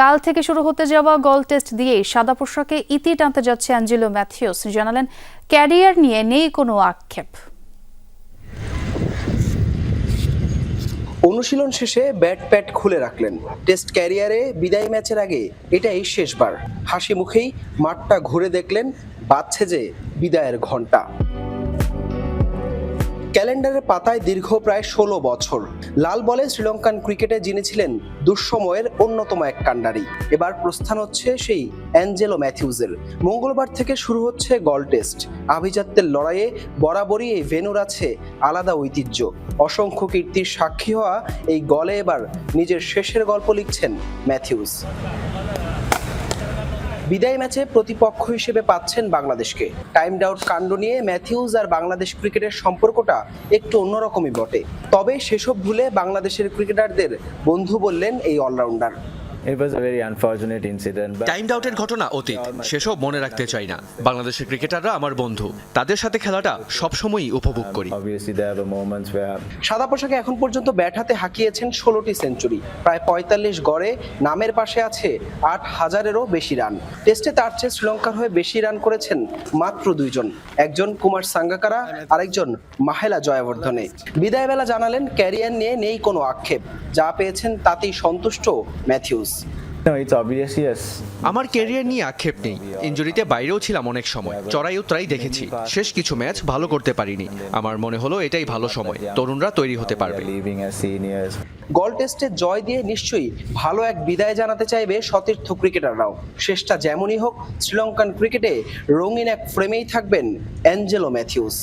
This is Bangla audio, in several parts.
কাল থেকে শুরু হতে যাওয়া গল টেস্ট দিয়েই সাদা পোশাকে ইতি টানতে যাচ্ছে অ্যাঞ্জেলো ম্যাথিউস। জানালেন, ক্যারিয়ার নিয়ে নেই কোনো আক্ষেপ। অনুশীলন শেষে ব্যাট প্যাড খুলে রাখলেন। টেস্ট ক্যারিয়ারে বিদায় ম্যাচের আগে এটাই শেষবার। হাসি মুখেই মাঠটা ঘুরে দেখলেন, বাজছে যে বিদায়ের ঘণ্টা। ক্যালেন্ডারের পাতায় দীর্ঘ প্রায় ১৬ বছর লাল বলে শ্রীলঙ্কান ক্রিকেটে যিনি ছিলেন দুঃসময়ের অন্যতম এক কাণ্ডারি। এবার প্রস্থান হচ্ছে সেই অ্যাঞ্জেলো ম্যাথিউসের। মঙ্গলবার থেকে শুরু হচ্ছে গল টেস্ট। আভিজাত্যের লড়াইয়ে বরাবরই এই ভেন্যুর আছে আলাদা ঐতিহ্য। অসংখ্য কীর্তির সাক্ষী হওয়া এই গলে এবার নিজের শেষের গল্প লিখছেন ম্যাথিউস। বিদায় ম্যাচে প্রতিপক্ষ হিসেবে পাচ্ছেন বাংলাদেশকে। টাইমড আউট কাণ্ড নিয়ে ম্যাথিউস আর বাংলাদেশ ক্রিকেটের সম্পর্কটা একটু অন্যরকমই বটে। তবে সেসব ভুলে বাংলাদেশের ক্রিকেটারদের বন্ধু বললেন এই অলরাউন্ডার। টাইমড আউটের ঘটনা অতীত, সেসব মনে রাখতে চাই না। বাংলাদেশের ক্রিকেটাররা আমার বন্ধু, তাদের সাথে খেলাটা সবসময়ই উপভোগ করি। সাদা পোশাকে এখন পর্যন্ত ব্যাট হাতে হাঁকিয়েছেন ১৬টি সেঞ্চুরি, প্রায় ৪৫ গড়ে। নামের পাশে আছে ৮,০০০-এরও বেশি রান। টেস্টে তার চেয়ে শ্রীলঙ্কার হয়ে বেশি রান করেছেন মাত্র দুইজন, একজন কুমার সাঙ্গাকারা, আরেকজন মাহেলা জয়াবর্ধনে। বিদায় বেলা জানালেন, ক্যারিয়ার নিয়ে নেই কোনো আক্ষেপ, যা পেয়েছেন তাতেই সন্তুষ্ট ম্যাথিউস। আমার ক্যারিয়ার নিয়ে আক্ষেপ নেই। ইনজুরিতে বাইরেও ছিলাম অনেক সময়, চড়াই উতরাই দেখেছি। শেষ কিছু ম্যাচ ভালো করতে পারিনি। আমার মনে হলো এটাই ভালো সময়, তরুণরা তৈরি হতে পারবে। গল টেস্টে জয় দিয়ে নিশ্চয়ই ভালো এক বিদায় জানাতে চাইবে সতীর্থ ক্রিকেটাররাও। শেষটা যেমনই হোক, শ্রীলঙ্কান ক্রিকেটে রঙিন এক ফ্রেমেই থাকবেন Angelo Mathews.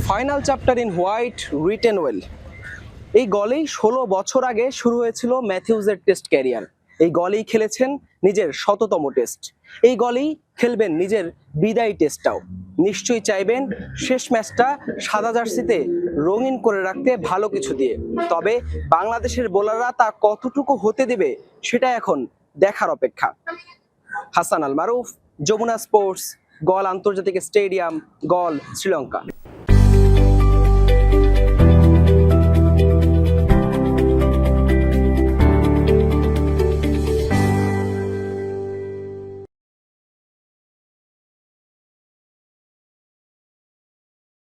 Final chapter in white written well. এই গলেই ১৬ বছর আগে শুরু হয়েছিল ম্যাথিউসের টেস্ট ক্যারিয়ার। এই গলেই খেলেছেন নিজের ১০০তম টেস্ট। এই গলেই খেলবেন নিজের বিদায়ী টেস্টটাও। নিশ্চয়ই চাইবেন শেষ ম্যাচটা সাদা জার্সিতে রঙিন করে রাখতে ভালো কিছু দিয়ে। তবে বাংলাদেশের বোলাররা তা কতটুকু হতে দেবে সেটা এখন দেখার অপেক্ষা। হাসান আল মারুফ, যমুনা স্পোর্টস, গল আন্তর্জাতিক স্টেডিয়াম, গল, শ্রীলঙ্কা।